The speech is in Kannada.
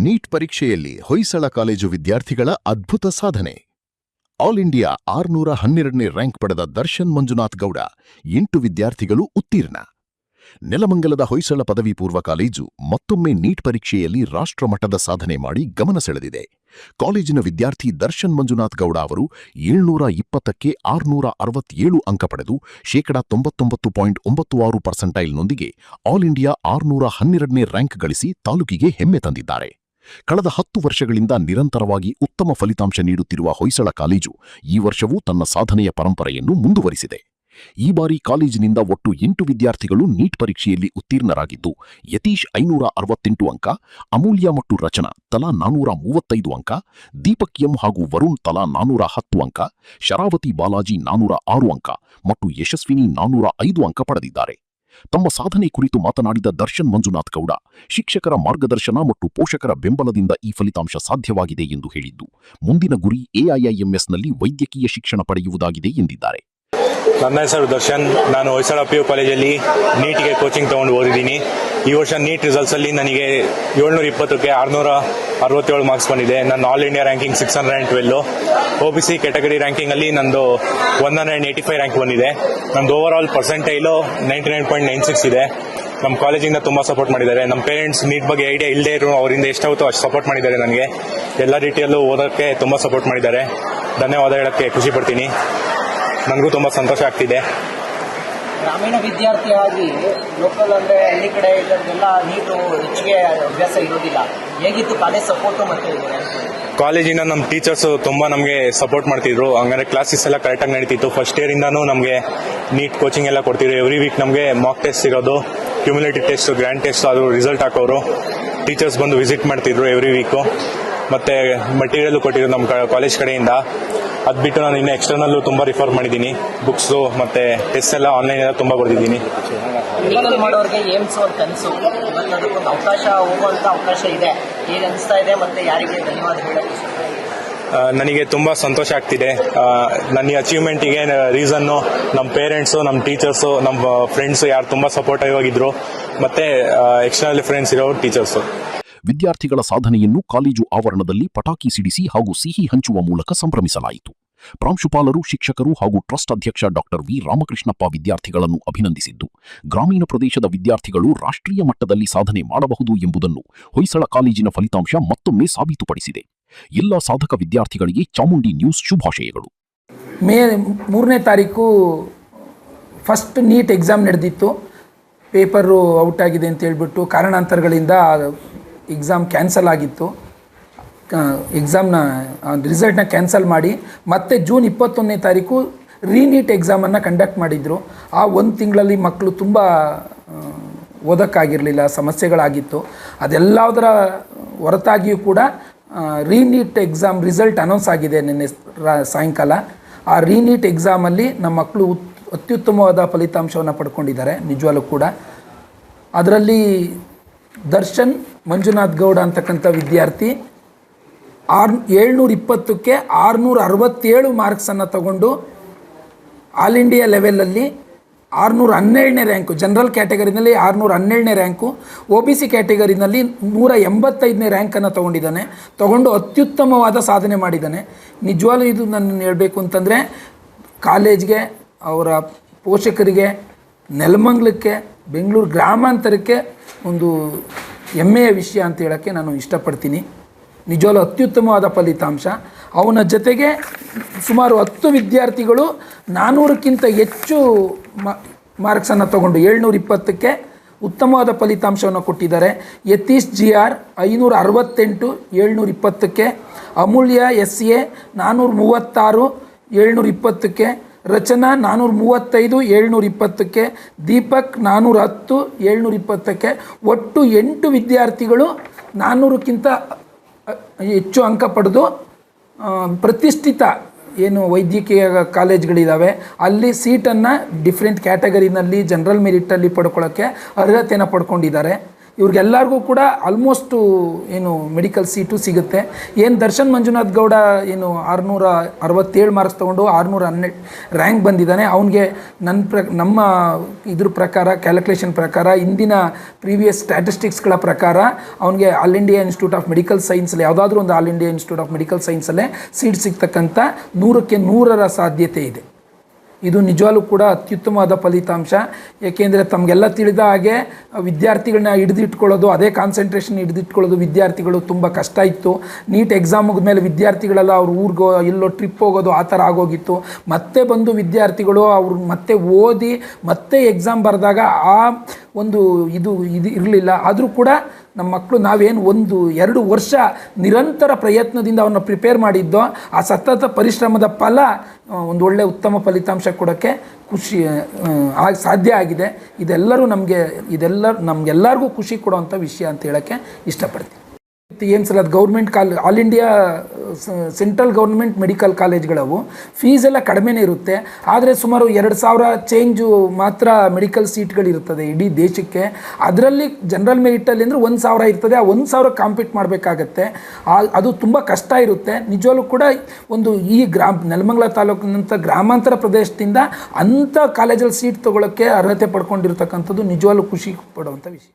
ನೀಟ್ ಪರೀಕ್ಷೆಯಲ್ಲಿ ಹೊಯ್ಸಳ ಕಾಲೇಜು ವಿದ್ಯಾರ್ಥಿಗಳ ಅದ್ಭುತ ಸಾಧನೆ. ಆಲ್ ಇಂಡಿಯಾ 612ನೇ ರ್ಯಾಂಕ್ ಪಡೆದ ದರ್ಶನ್ ಮಂಜುನಾಥ್ ಗೌಡ 8 ವಿದ್ಯಾರ್ಥಿಗಳು ಉತ್ತೀರ್ಣ. ನೆಲಮಂಗಲದ ಹೊಯ್ಸಳ ಪದವಿ ಪೂರ್ವ ಕಾಲೇಜು ಮತ್ತೊಮ್ಮೆ ನೀಟ್ ಪರೀಕ್ಷೆಯಲ್ಲಿ ರಾಷ್ಟ್ರಮಟ್ಟದ ಸಾಧನೆ ಮಾಡಿ ಗಮನ ಸೆಳೆದಿದೆ. ಕಾಲೇಜಿನ ವಿದ್ಯಾರ್ಥಿ ದರ್ಶನ್ ಮಂಜುನಾಥ್ ಗೌಡ ಅವರು 720ಕ್ಕೆ 667 ಅಂಕ ಪಡೆದು ಶೇಕಡಾ 99.96% ಆಲ್ ಇಂಡಿಯಾ 612ನೇ ರ್ಯಾಂಕ್ ಗಳಿಸಿ ತಾಲೂಕಿಗೆ ಹೆಮ್ಮೆ ತಂದಿದ್ದಾರೆ. ಕಳೆದ 10 ವರ್ಷಗಳಿಂದ ನಿರಂತರವಾಗಿ ಉತ್ತಮ ಫಲಿತಾಂಶ ನೀಡುತ್ತಿರುವ ಹೊಯ್ಸಳ ಕಾಲೇಜು ಈ ವರ್ಷವೂ ತನ್ನ ಸಾಧನೆಯ ಪರಂಪರೆಯನ್ನು ಮುಂದುವರಿಸಿದೆ. ಈ ಬಾರಿ ಕಾಲೇಜಿನಿಂದ ಒಟ್ಟು 8 ವಿದ್ಯಾರ್ಥಿಗಳು ನೀಟ್ ಪರೀಕ್ಷೆಯಲ್ಲಿ ಉತ್ತೀರ್ಣರಾಗಿದ್ದು, ಯತೀಶ್ 568 ಅಂಕ, ಅಮೂಲ್ಯ ಮತ್ತು ರಚನಾ ತಲಾ 435 ಅಂಕ, ದೀಪಕ್ ಎಂ ಹಾಗೂ ವರುಣ್ ತಲಾ 410 ಅಂಕ, ಶರಾವತಿ ಬಾಲಾಜಿ 406 ಅಂಕ ಮತ್ತು ಯಶಸ್ವಿನಿ 405 ಅಂಕ ಪಡೆದಿದ್ದಾರೆ. ತಮ್ಮ ಸಾಧನೆ ಕುರಿತು ಮಾತನಾಡಿದ ದರ್ಶನ್ ಮಂಜುನಾಥ್ ಗೌಡ, ಶಿಕ್ಷಕರ ಮಾರ್ಗದರ್ಶನ ಮತ್ತು ಪೋಷಕರ ಬೆಂಬಲದಿಂದ ಈ ಫಲಿತಾಂಶ ಸಾಧ್ಯವಾಗಿದೆ ಎಂದು ಹೇಳಿದ್ದು, ಮುಂದಿನ ಗುರಿ AIIMSನಲ್ಲಿ ವೈದ್ಯಕೀಯ ಶಿಕ್ಷಣ ಪಡೆಯುವುದಾಗಿದೆ ಎಂದಿದ್ದಾರೆ. ನನ್ನ ಹೆಸರು ದರ್ಶನ್. ನಾನು ಹೊಯ್ಸಳ PU ಕಾಲೇಜಲ್ಲಿ ನೀಟಿಗೆ ಕೋಚಿಂಗ್ ತಗೊಂಡು ಓದಿದ್ದೀನಿ. ಈ ವರ್ಷ ನೀಟ್ ರಿಸಲ್ಟ್ಸಲ್ಲಿ ನನಗೆ 720ಕ್ಕೆ 667 ಮಾರ್ಕ್ಸ್ ಬಂದಿದೆ. ನನ್ನ all India ranking 612. OBC category ರ್ಯಾಂಕಿಂಗಲ್ಲಿ ನಂದು 185 ರ್ಯಾಂಕ್ ಬಂದಿದೆ. ನಂದು ಓವರ್ ಆಲ್ ಪರ್ಸೆಂಟೈಲು 99.96 ಇದೆ. ನಮ್ಮ ಕಾಲೇಜಿಂದ ತುಂಬ ಸಪೋರ್ಟ್ ಮಾಡಿದ್ದಾರೆ. ನಮ್ಮ ಪೇರೆಂಟ್ಸ್ ನೀಟ್ ಬಗ್ಗೆ ಐಡಿಯಾ ಇಲ್ಲದೆ ಇರೋ ಅವರಿಂದ ಎಷ್ಟಾಗುತ್ತೋ ಅಷ್ಟು ಸಪೋರ್ಟ್ ಮಾಡಿದ್ದಾರೆ. ನನಗೆ ಎಲ್ಲ ರೀತಿಯಲ್ಲೂ ಓದೋಕ್ಕೆ ತುಂಬ ಸಪೋರ್ಟ್ ಮಾಡಿದ್ದಾರೆ. ಧನ್ಯವಾದ ಹೇಳೋಕ್ಕೆ ಖುಷಿ ಪಡ್ತೀನಿ. ನನಗೂ ತುಂಬ ಸಂತೋಷ ಆಗ್ತಿದೆ. ಗ್ರಾಮೀಣ ವಿದ್ಯಾರ್ಥಿಯಾಗಿ ಲೋಕಲ್ ಅಂದರೆ ಹಳ್ಳಿ ಕಡೆ ಇರೋದೆಲ್ಲ ನೀಟು ಹೆಚ್ಚಿಗೆ ಅಭ್ಯಾಸ ಇರೋದಿಲ್ಲ. ಹೇಗಿತ್ತು ಕಾಲೇಜ್ ಸಪೋರ್ಟು? ಮತ್ತು ಕಾಲೇಜಿನ ನಮ್ಮ ಟೀಚರ್ಸು ತುಂಬ ನಮಗೆ ಸಪೋರ್ಟ್ ಮಾಡ್ತಿದ್ರು. ಹಂಗಾದ್ರೆ ಕ್ಲಾಸಸ್ ಎಲ್ಲ ಕರೆಕ್ಟಾಗಿ ನಡೀತಿತ್ತು. ಫಸ್ಟ್ ಇಯರಿಂದಾನು ನಮಗೆ ನೀಟ್ ಕೋಚಿಂಗ್ ಎಲ್ಲ ಕೊಡ್ತಿದ್ರು. ಎವ್ರಿ ವೀಕ್ ನಮಗೆ ಮಾಕ್ ಟೆಸ್ಟ್ ಇರೋದು, ಕ್ಯುಮ್ಯುಲೇಟಿವ್ ಟೆಸ್ಟ್, ಗ್ರ್ಯಾಂಡ್ ಟೆಸ್ಟ್, ಅದು ರಿಸಲ್ಟ್ ಹಾಕೋರು ಟೀಚರ್ಸ್ ಬಂದು ವಿಸಿಟ್ ಮಾಡ್ತಿದ್ರು ಎವ್ರಿ ವೀಕು. ಮತ್ತೆ ಮಟೀರಿಯಲ್ ಕೊಟ್ಟಿದ್ರು ನಮ್ಮ ಕಾಲೇಜ್ ಕಡೆಯಿಂದ. ಅದು ಬಿಟ್ಟು ನಾನು ಇನ್ನು ಎಕ್ಸ್ಟರ್ನಲ್ಲೂ ತುಂಬ ರಿಫರ್ ಮಾಡಿದ್ದೀನಿ. ಬುಕ್ಸು ಮತ್ತು ಟೆಸ್ಟ್ ಎಲ್ಲ ಆನ್ಲೈನ್ ಎಲ್ಲ ತುಂಬ ಬರೆದಿದ್ದೀನಿ. ಮೆಡಿಕಲ್ ಮಾಡೋರಿಗೆ ಏಮ್ಸ್ ಅಂತ ಅನಿಸು, ಮತ್ತು ಅದಕ್ಕೊಂದು ಅವಕಾಶ ಹೋಗುವಂಥ ಅವಕಾಶ ಇದೆ. ಏನು ಅನಿಸ್ತಾ ಇದೆ ಮತ್ತು ಯಾರಿಗೆ ಧನ್ಯವಾದ ಹೇಳೋಕ್ಕೆ? ನನಗೆ ತುಂಬ ಸಂತೋಷ ಆಗ್ತಿದೆ. ನನ್ನ ಅಚೀವ್ಮೆಂಟಿಗೆ ರೀಸನ್ನು ನಮ್ಮ ಪೇರೆಂಟ್ಸು, ನಮ್ಮ ಟೀಚರ್ಸು, ನಮ್ಮ ಫ್ರೆಂಡ್ಸು ಯಾರು ತುಂಬ ಸಪೋರ್ಟಿವ್ ಆಗಿದ್ರು, ಮತ್ತು ಎಕ್ಸ್ಟರ್ನಲ್ ಫ್ರೆಂಡ್ಸ್ ಇರೋ ಟೀಚರ್ಸು. ವಿದ್ಯಾರ್ಥಿಗಳ ಸಾಧನೆಯನ್ನು ಕಾಲೇಜು ಆವರಣದಲ್ಲಿ ಪಟಾಕಿ ಸಿಡಿಸಿ ಹಾಗೂ ಸಿಹಿ ಹಂಚುವ ಮೂಲಕ ಸಂಭ್ರಮಿಸಲಾಯಿತು. ಪ್ರಾಂಶುಪಾಲರು, ಶಿಕ್ಷಕರು ಹಾಗೂ ಟ್ರಸ್ಟ್ ಅಧ್ಯಕ್ಷ ಡಾಕ್ಟರ್ ವಿ ರಾಮಕೃಷ್ಣಪ್ಪ ವಿದ್ಯಾರ್ಥಿಗಳನ್ನು ಅಭಿನಂದಿಸಿದ್ದು, ಗ್ರಾಮೀಣ ಪ್ರದೇಶದ ವಿದ್ಯಾರ್ಥಿಗಳು ರಾಷ್ಟ್ರೀಯ ಮಟ್ಟದಲ್ಲಿ ಸಾಧನೆ ಮಾಡಬಹುದು ಎಂಬುದನ್ನು ಹೊಯ್ಸಳ ಕಾಲೇಜಿನ ಫಲಿತಾಂಶ ಮತ್ತೊಮ್ಮೆ ಸಾಬೀತುಪಡಿಸಿದೆ. ಎಲ್ಲ ಸಾಧಕ ವಿದ್ಯಾರ್ಥಿಗಳಿಗೆ ಚಾಮುಂಡಿ ನ್ಯೂಸ್ ಶುಭಾಶಯಗಳು. ಮೇ 3ನೇ ತಾರೀಕು ಫಸ್ಟ್ ನೀಟ್ ಎಕ್ಸಾಮ್ ನಡೆದಿತ್ತು. ಪೇಪರು ಔಟ್ ಆಗಿದೆ ಅಂತ ಹೇಳ್ಬಿಟ್ಟು ಕಾರಣಾಂತರಗಳಿಂದ ಎಕ್ಸಾಮ್ ಕ್ಯಾನ್ಸಲ್ ಆಗಿತ್ತು. ಎಕ್ಸಾಮ್ನ ರಿಸಲ್ಟ್ನ ಕ್ಯಾನ್ಸಲ್ ಮಾಡಿ ಮತ್ತೆ ಜೂನ್ 21ನೇ ತಾರೀಕು ರೀನೀಟ್ ಎಕ್ಸಾಮನ್ನು ಕಂಡಕ್ಟ್ ಮಾಡಿದರು. ಆ 1 ತಿಂಗಳಲ್ಲಿ ಮಕ್ಕಳು ತುಂಬ ಓದೋಕ್ಕಾಗಿರಲಿಲ್ಲ, ಸಮಸ್ಯೆಗಳಾಗಿತ್ತು. ಅದೆಲ್ಲದರ ಹೊರತಾಗಿಯೂ ಕೂಡ ರೀನೀಟ್ ಎಕ್ಸಾಮ್ ರಿಸಲ್ಟ್ ಅನೌನ್ಸ್ ಆಗಿದೆ ನಿನ್ನೆ ಸಾಯಂಕಾಲ. ಆ ರೀನೀಟ್ ಎಕ್ಸಾಮಲ್ಲಿ ನಮ್ಮ ಮಕ್ಕಳು ಅತ್ಯುತ್ತಮವಾದ ಫಲಿತಾಂಶವನ್ನು ಪಡ್ಕೊಂಡಿದ್ದಾರೆ ನಿಜವಾಗ್ಲೂ ಕೂಡ. ಅದರಲ್ಲಿ ದರ್ಶನ್ ಮಂಜುನಾಥ್ ಗೌಡ ಅಂತಕ್ಕಂಥ ವಿದ್ಯಾರ್ಥಿ 720ಕ್ಕೆ 667 ಮಾರ್ಕ್ಸನ್ನು ತಗೊಂಡು ಆಲ್ ಇಂಡಿಯಾ ಲೆವೆಲಲ್ಲಿ 612ನೇ ರ್ಯಾಂಕು, ಜನರಲ್ ಕ್ಯಾಟಗರಿನಲ್ಲಿ 612ನೇ ರ್ಯಾಂಕು, OBC ಕ್ಯಾಟಗರಿನಲ್ಲಿ 185ನೇ ರ್ಯಾಂಕನ್ನು ತಗೊಂಡು ಅತ್ಯುತ್ತಮವಾದ ಸಾಧನೆ ಮಾಡಿದ್ದಾನೆ. ನಿಜವಾಗ್ಲೂ ಇದು ನಾನು ಹೇಳಬೇಕು ಅಂತಂದರೆ ಕಾಲೇಜ್ಗೆ, ಅವರ ಪೋಷಕರಿಗೆ, ನೆಲಮಂಗಲಕ್ಕೆ, ಬೆಂಗಳೂರು ಗ್ರಾಮಾಂತರಕ್ಕೆ ಒಂದು ಹೆಮ್ಮೆಯ ವಿಷಯ ಅಂತ ಹೇಳೋಕ್ಕೆ ನಾನು ಇಷ್ಟಪಡ್ತೀನಿ. ನಿಜವಾಗ್ಲೂ ಅತ್ಯುತ್ತಮವಾದ ಫಲಿತಾಂಶ. ಅವನ ಜೊತೆಗೆ ಸುಮಾರು 10 ವಿದ್ಯಾರ್ಥಿಗಳು 400ಕ್ಕಿಂತ ಹೆಚ್ಚು ಮಾರ್ಕ್ಸನ್ನು ತಗೊಂಡು 720ಕ್ಕೆ ಉತ್ತಮವಾದ ಫಲಿತಾಂಶವನ್ನು ಕೊಟ್ಟಿದ್ದಾರೆ. ಯತೀಶ್ GR 568 720ಕ್ಕೆ, ಅಮೂಲ್ಯ SA 436 720ಕ್ಕೆ, ರಚನಾ 435 720ಕ್ಕೆ, ದೀಪಕ್ 410 720ಕ್ಕೆ, ಒಟ್ಟು 8 ವಿದ್ಯಾರ್ಥಿಗಳು 400ಕ್ಕಿಂತ ಹೆಚ್ಚು ಅಂಕ ಪಡೆದು ಪ್ರತಿಷ್ಠಿತ ಏನು ವೈದ್ಯಕೀಯ ಕಾಲೇಜ್ಗಳಿದ್ದಾವೆ ಅಲ್ಲಿ ಸೀಟನ್ನು ಡಿಫ್ರೆಂಟ್ ಕ್ಯಾಟಗರಿನಲ್ಲಿ ಜನರಲ್ ಮೆರಿಟಲ್ಲಿ ಪಡ್ಕೊಳ್ಳೋಕ್ಕೆ ಅರ್ಹತೆಯನ್ನು ಪಡ್ಕೊಂಡಿದ್ದಾರೆ. ಇವ್ರಿಗೆಲ್ಲರಿಗೂ ಕೂಡ ಆಲ್ಮೋಸ್ಟು ಏನು ಮೆಡಿಕಲ್ ಸೀಟು ಸಿಗುತ್ತೆ. ಏನು ದರ್ಶನ್ ಮಂಜುನಾಥ್ ಗೌಡ ಏನು 667 ಮಾರ್ಕ್ಸ್ ತೊಗೊಂಡು 612 ರ್ಯಾಂಕ್ ಬಂದಿದ್ದಾನೆ. ಅವನಿಗೆ ನಮ್ಮ ಇದ್ರ ಪ್ರಕಾರ ಕ್ಯಾಲ್ಕುಲೇಷನ್ ಪ್ರಕಾರ ಇಂದಿನ ಪ್ರೀವಿಯಸ್ ಸ್ಟ್ಯಾಟಿಸ್ಟಿಕ್ಸ್ಗಳ ಪ್ರಕಾರ ಅವನಿಗೆ all India institute of medical ಸೈನ್ಸಲ್ಲಿ ಯಾವುದಾದ್ರೂ ಒಂದು all India institute of medical ಸೈನ್ಸಲ್ಲೇ ಸೀಟ್ ಸಿಗ್ತಕ್ಕಂಥ 100ಕ್ಕೆ 100ರ ಸಾಧ್ಯತೆ ಇದೆ. ಇದು ನಿಜವಾಗ್ಲೂ ಕೂಡ ಅತ್ಯುತ್ತಮವಾದ ಫಲಿತಾಂಶ. ಏಕೆಂದರೆ ತಮಗೆಲ್ಲ ತಿಳಿದ ಹಾಗೆ ವಿದ್ಯಾರ್ಥಿಗಳನ್ನ ಹಿಡಿದಿಟ್ಕೊಳ್ಳೋದು, ಅದೇ ಕಾನ್ಸಂಟ್ರೇಷನ್ ಹಿಡಿದಿಟ್ಕೊಳ್ಳೋದು ವಿದ್ಯಾರ್ಥಿಗಳು ತುಂಬ ಕಷ್ಟ ಇತ್ತು. ನೀಟ್ ಎಕ್ಸಾಮ್ ಮುಗಿದ್ಮೇಲೆ ವಿದ್ಯಾರ್ಥಿಗಳೆಲ್ಲ ಅವ್ರ ಊರಿಗೋ ಎಲ್ಲೋ ಟ್ರಿಪ್ ಹೋಗೋದು ಆ ಥರ ಆಗೋಗಿತ್ತು. ಮತ್ತೆ ಬಂದು ವಿದ್ಯಾರ್ಥಿಗಳು ಅವ್ರು ಮತ್ತೆ ಓದಿ ಮತ್ತೆ ಎಕ್ಸಾಮ್ ಬರೆದಾಗ ಆ ಒಂದು ಇದು ಇರಲಿಲ್ಲ. ಆದರೂ ಕೂಡ ನಮ್ಮ ಮಕ್ಕಳು ನಾವೇನು 1-2 ವರ್ಷ ನಿರಂತರ ಪ್ರಯತ್ನದಿಂದ ಅವನ್ನ ಪ್ರಿಪೇರ್ ಮಾಡಿದ್ದೋ ಆ ಸತತ ಪರಿಶ್ರಮದ ಫಲ ಒಂದು ಒಳ್ಳೆಯ ಉತ್ತಮ ಫಲಿತಾಂಶ ಕೊಡೋಕ್ಕೆ ಸಾಧ್ಯ ಆಗಿದೆ. ನಮಗೆಲ್ಲರಿಗೂ ಖುಷಿ ಕೊಡುವಂಥ ವಿಷಯ ಅಂತ ಹೇಳೋಕ್ಕೆ ಇಷ್ಟಪಡ್ತೀನಿ. ಏನು ಸಲ government all India central government medical ಕಾಲೇಜ್ಗಳವು ಫೀಸೆಲ್ಲ ಕಡಿಮೆನೇ ಇರುತ್ತೆ. ಆದರೆ ಸುಮಾರು 2,000 ಚೇಂಜು ಮಾತ್ರ ಮೆಡಿಕಲ್ ಸೀಟ್ಗಳಿರ್ತದೆ ಇಡೀ ದೇಶಕ್ಕೆ. ಅದರಲ್ಲಿ ಜನರಲ್ ಮೆರಿಟಲ್ಲಿ ಅಂದರೆ 1,000 ಇರ್ತದೆ. ಆ 1,000 ಕಾಂಪೀಟ್ ಮಾಡಬೇಕಾಗತ್ತೆ. ಅದು ತುಂಬ ಕಷ್ಟ ಇರುತ್ತೆ. ನಿಜವಾಗ್ಲೂ ಕೂಡ ಈ ನೆಲಮಂಗಲ ತಾಲೂಕಿನಂಥ ಗ್ರಾಮಾಂತರ ಪ್ರದೇಶದಿಂದ ಅಂಥ ಕಾಲೇಜಲ್ಲಿ ಸೀಟ್ ತೊಗೊಳ್ಳೋಕ್ಕೆ ಅರ್ಹತೆ ಪಡ್ಕೊಂಡಿರ್ತಕ್ಕಂಥದ್ದು ನಿಜವಾಗ್ಲೂ ಖುಷಿ ಪಡುವಂಥ ವಿಷಯ.